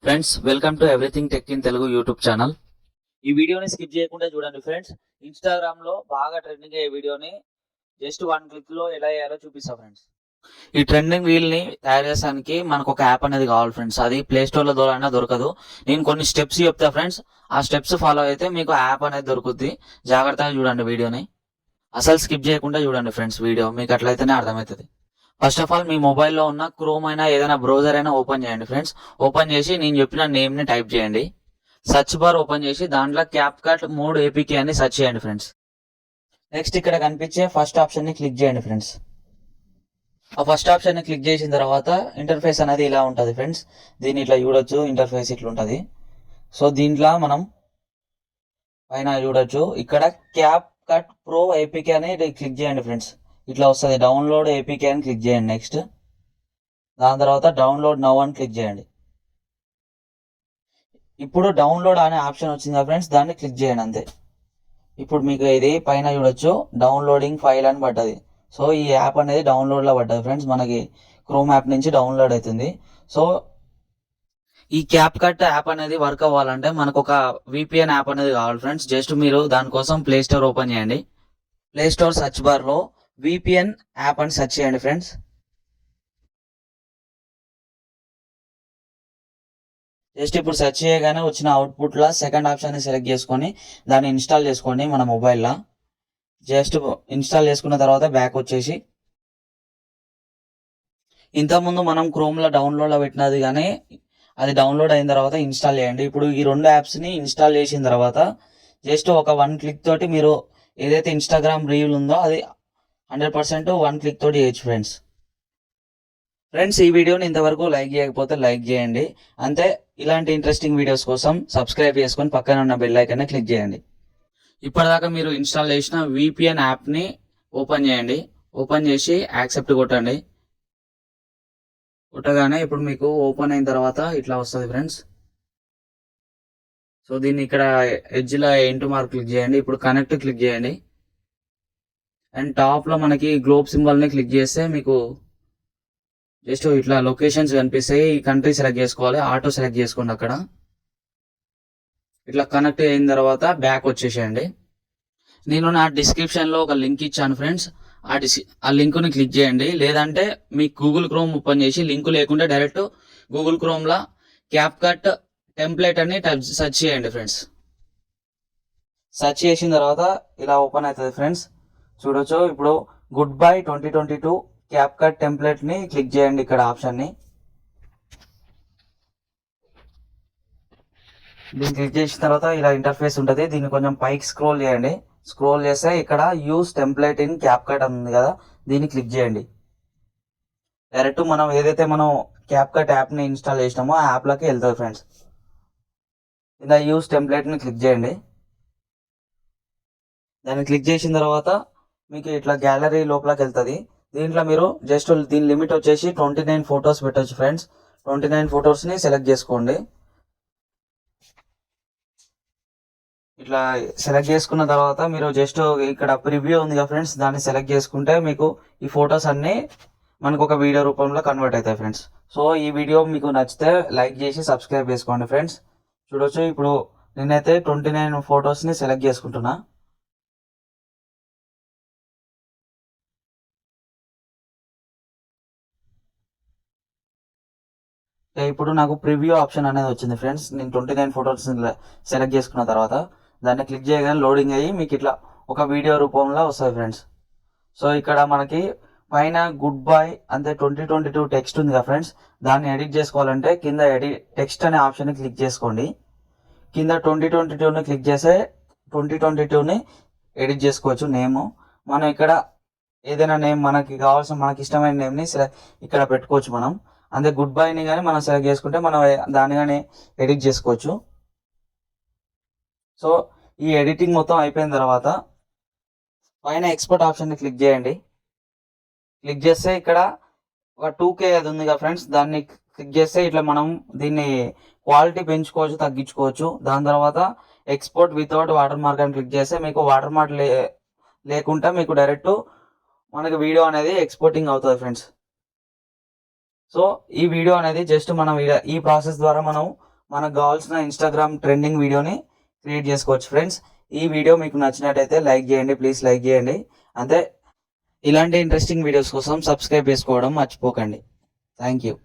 Friends, welcome to everything tech in Telugu YouTube channel. ఈ వీడియోని skip చేయకుండా చూడండి ఫ్రెండ్స్. ఇన్స్టాగ్రామ్ లో బాగా ట్రెండింగ్ అయ్యే వీడియోని జస్ట్ 1 క్లిక్ లో ఎలా చేయాలో చూపిస్తా ఫ్రెండ్స్. ఈ ట్రెండింగ్ వీల్ ని తయారు చేసడానికి మనకు ఒక యాప్ అనేది కావాలి ఫ్రెండ్స్. అది ప్లే స్టోర్ లో దొరకదు. నేను కొన్ని స్టెప్స్ చెప్తా ఫ్రెండ్స్. ఆ స్టెప్స్ ఫాలో అయితే మీకు యాప్ అనేది దొరుకుద్ది. జాగ్రత్తగా చూడండి వీడియోని, అసలు స్కిప్ చేయకుండా చూడండి ఫ్రెండ్స్. వీడియో మీకు అట్లయితేనే అర్థమవుతుంది. ఫస్ట్ ఆఫ్ ఆల్ మీ మొబైల్లో ఉన్న క్రోమ్ అయినా ఏదైనా బ్రౌజర్ అయినా ఓపెన్ చేయండి ఫ్రెండ్స్. ఓపెన్ చేసి నేను చెప్పిన నేమ్ ని టైప్ చేయండి. సర్చ్ బార్ ఓపెన్ చేసి దాంట్లో క్యాప్కట్ మోడ్ ఏపీకే అని సెర్చ్ చేయండి ఫ్రెండ్స్. నెక్స్ట్ ఇక్కడ కనిపించే ఫస్ట్ ఆప్షన్ ని క్లిక్ చేయండి ఫ్రెండ్స్. ఆ ఫస్ట్ ఆప్షన్ ని క్లిక్ చేసిన తర్వాత ఇంటర్ఫేస్ అనేది ఇలా ఉంటుంది ఫ్రెండ్స్. దీన్ని ఇట్లా చూడొచ్చు. ఇంటర్ఫేస్ ఇట్లా ఉంటుంది. సో దీంట్లో మనం పైన చూడొచ్చు. ఇక్కడ క్యాప్కట్ ప్రో ఏపీకే అని క్లిక్ చేయండి ఫ్రెండ్స్. ఇట్లా వస్తుంది. డౌన్లోడ్ ఏపీకే అని క్లిక్ చేయండి. నెక్స్ట్ దాని తర్వాత డౌన్లోడ్ నౌ అని క్లిక్ చేయండి. ఇప్పుడు డౌన్లోడ్ అనే ఆప్షన్ వచ్చిందా ఫ్రెండ్స్, దాన్ని క్లిక్ చేయండి అంతే. ఇప్పుడు మీకు ఇది పైన చూడొచ్చు డౌన్లోడింగ్ ఫైల్ అని పడ్డది. సో ఈ యాప్ అనేది డౌన్లోడ్లో పడ్డది ఫ్రెండ్స్. మనకి క్రోమ్ యాప్ నుంచి డౌన్లోడ్ అవుతుంది. సో ఈ క్యాప్కట్ యాప్ అనేది వర్క్ అవ్వాలంటే మనకు ఒక విపిఎన్ యాప్ అనేది కావాలి ఫ్రెండ్స్. జస్ట్ మీరు దానికోసం ప్లే స్టోర్ ఓపెన్ చేయండి. ప్లే స్టోర్ సర్చ్ బార్లో విపిఎన్ యాప్ అని సెర్చ్ చేయండి ఫ్రెండ్స్. జస్ట్ ఇప్పుడు సెర్చ్ చేయగానే వచ్చిన అవుట్పుట్లో సెకండ్ ఆప్షన్ని సెలెక్ట్ చేసుకొని దాన్ని ఇన్స్టాల్ చేసుకోండి మన మొబైల్లో. జస్ట్ ఇన్స్టాల్ చేసుకున్న తర్వాత బ్యాక్ వచ్చేసి ఇంతకుముందు మనం క్రోమ్లో డౌన్లోడ్లో పెట్టినది కానీ అది డౌన్లోడ్ అయిన తర్వాత ఇన్స్టాల్ చేయండి. ఇప్పుడు ఈ 2 యాప్స్ని ఇన్స్టాల్ చేసిన తర్వాత జస్ట్ ఒక 1 క్లిక్ తోటి మీరు ఏదైతే ఇన్స్టాగ్రామ్ రీల్ ఉందో అది 100% 1 క్లిక్ తోటి చేయొచ్చు ఫ్రెండ్స్. ఫ్రెండ్స్, ఈ వీడియోని ఇంతవరకు లైక్ చేయకపోతే లైక్ చేయండి. అంతే. ఇలాంటి ఇంట్రెస్టింగ్ వీడియోస్ కోసం సబ్స్క్రైబ్ చేసుకొని పక్కన ఉన్న బెల్ ఐకాన్ని క్లిక్ చేయండి. ఇప్పటిదాకా మీరు ఇన్స్టాల్ చేసిన విపిఎన్ యాప్ని ఓపెన్ చేయండి. ఓపెన్ చేసి యాక్సెప్ట్ కొట్టండి. కొట్టగానే ఇప్పుడు మీకు ఓపెన్ అయిన తర్వాత ఇట్లా వస్తుంది ఫ్రెండ్స్. సో దీన్ని ఇక్కడ ఎడ్జ్లో ఇంటూ మార్క్ క్లిక్ చేయండి. ఇప్పుడు కనెక్ట్ క్లిక్ చేయండి. అండ్ టాప్లో మనకి గ్లోబ్ సింబల్ని క్లిక్ చేస్తే మీకు జస్ట్ ఇట్లా లొకేషన్స్ కనిపిస్తాయి. ఈ కంట్రీ సెలెక్ట్ చేసుకోవాలి. ఆటో సెలెక్ట్ చేసుకోండి. అక్కడ ఇట్లా కనెక్ట్ అయిన తర్వాత బ్యాక్ వచ్చేసేయండి. నేను నా డిస్క్రిప్షన్లో ఒక లింక్ ఇచ్చాను ఫ్రెండ్స్. ఆ లింక్ని క్లిక్ చేయండి. లేదంటే మీకు గూగుల్ క్రోమ్ ఓపెన్ చేసి లింక్ లేకుండా డైరెక్ట్ గూగుల్ క్రోమ్లో క్యాప్కట్ టెంప్లెట్ అని సెర్చ్ చేయండి ఫ్రెండ్స్. సెర్చ్ చేసిన తర్వాత ఇలా ఓపెన్ అవుతుంది ఫ్రెండ్స్. చూడొచ్చు. ఇప్పుడు గుడ్ బై 2022 క్యాప్కట్ టెంప్లెట్ని క్లిక్ చేయండి. ఇక్కడ ఆప్షన్ని దీన్ని క్లిక్ చేసిన తర్వాత ఇలా ఇంటర్ఫేస్ ఉంటుంది. దీన్ని కొంచెం పైకి స్క్రోల్ చేయండి. స్క్రోల్ చేస్తే ఇక్కడ యూస్ టెంప్లెట్ ఇన్ క్యాప్కట్ అని ఉంది కదా, దీన్ని క్లిక్ చేయండి. డైరెక్ట్ మనం ఏదైతే మనం క్యాప్కట్ యాప్ని ఇన్స్టాల్ చేసినామో ఆ యాప్లోకి వెళ్తుంది ఫ్రెండ్స్. ఇలా యూస్ టెంప్లెట్ని క్లిక్ చేయండి. దాన్ని క్లిక్ చేసిన తర్వాత మీకు ఇట్లా గ్యాలరీ లోపలికి వెళ్తుంది. దీంట్లో మీరు జస్ట్ దీని లిమిట్ వచ్చేసి 29 ఫొటోస్ పెట్టచ్చు ఫ్రెండ్స్. 29 ఫొటోస్ని సెలెక్ట్ చేసుకోండి. ఇట్లా సెలెక్ట్ చేసుకున్న తర్వాత మీరు జస్ట్ ఇక్కడ ప్రివ్యూ ఉంది కదా ఫ్రెండ్స్, దాన్ని సెలెక్ట్ చేసుకుంటే మీకు ఈ ఫొటోస్ అన్నీ మనకు ఒక వీడియో రూపంలో కన్వర్ట్ అవుతాయి ఫ్రెండ్స్. సో ఈ వీడియో మీకు నచ్చితే లైక్ చేసి సబ్స్క్రైబ్ చేసుకోండి ఫ్రెండ్స్. చూడొచ్చు. ఇప్పుడు నేనైతే 29 ఫొటోస్ని సెలెక్ట్ చేసుకుంటున్నా. ఇప్పుడు నాకు ప్రివ్యూ ఆప్షన్ అనేది వచ్చింది ఫ్రెండ్స్. నేను 29 ఫొటోస్ సెలెక్ట్ చేసుకున్న తర్వాత దాన్ని క్లిక్ చేయగానే లోడింగ్ అయ్యి మీకు ఇట్లా ఒక వీడియో రూపంలో వస్తుంది ఫ్రెండ్స్. సో ఇక్కడ మనకి పైన గుడ్ బై అంతే 2022 టెక్స్ట్ ఉంది కదా ఫ్రెండ్స్, దాన్ని ఎడిట్ చేసుకోవాలంటే కింద ఎడిట్ టెక్స్ట్ అనే ఆప్షన్ని క్లిక్ చేసుకోండి. కింద 2022ని క్లిక్ చేస్తే 2022ని ఎడిట్ చేసుకోవచ్చు. నేమ్ మనం ఇక్కడ ఏదైనా నేమ్ మనకి కావాల్సిన మనకి ఇష్టమైన నేమ్ని ఇక్కడ పెట్టుకోవచ్చు మనం. అంతే. గుడ్ బైని కానీ మనం సెలెక్ట్ చేసుకుంటే మనం దాన్ని కానీ ఎడిట్ చేసుకోవచ్చు. సో ఈ ఎడిటింగ్ మొత్తం అయిపోయిన తర్వాత పైన ఎక్స్పోర్ట్ ఆప్షన్ని క్లిక్ చేయండి. క్లిక్ చేస్తే ఇక్కడ ఒక 2K అది ఉంది కదా ఫ్రెండ్స్, దాన్ని క్లిక్ చేస్తే ఇట్లా మనం దీన్ని క్వాలిటీ పెంచుకోవచ్చు, తగ్గించుకోవచ్చు. దాని తర్వాత ఎక్స్పోర్ట్ వితౌట్ వాటర్ మార్క్ అని క్లిక్ చేస్తే మీకు వాటర్ మార్క్ లేకుండా మీకు డైరెక్ట్ మనకి వీడియో అనేది ఎక్స్పోర్టింగ్ అవుతుంది ఫ్రెండ్స్. సో ఈ వీడియో అనేది జస్ట్ మనం ఈ ప్రాసెస్ ద్వారా మనం మనకు కావాల్సిన ఇన్స్టాగ్రామ్ ట్రెండింగ్ వీడియోని క్రియేట్ చేసుకోవచ్చు ఫ్రెండ్స్. ఈ వీడియో మీకు నచ్చినట్టయితే లైక్ చేయండి, ప్లీజ్ లైక్ చేయండి. అంతే, ఇలాంటి ఇంట్రెస్టింగ్ వీడియోస్ కోసం సబ్స్క్రైబ్ చేసుకోవడం మర్చిపోకండి. Thank you.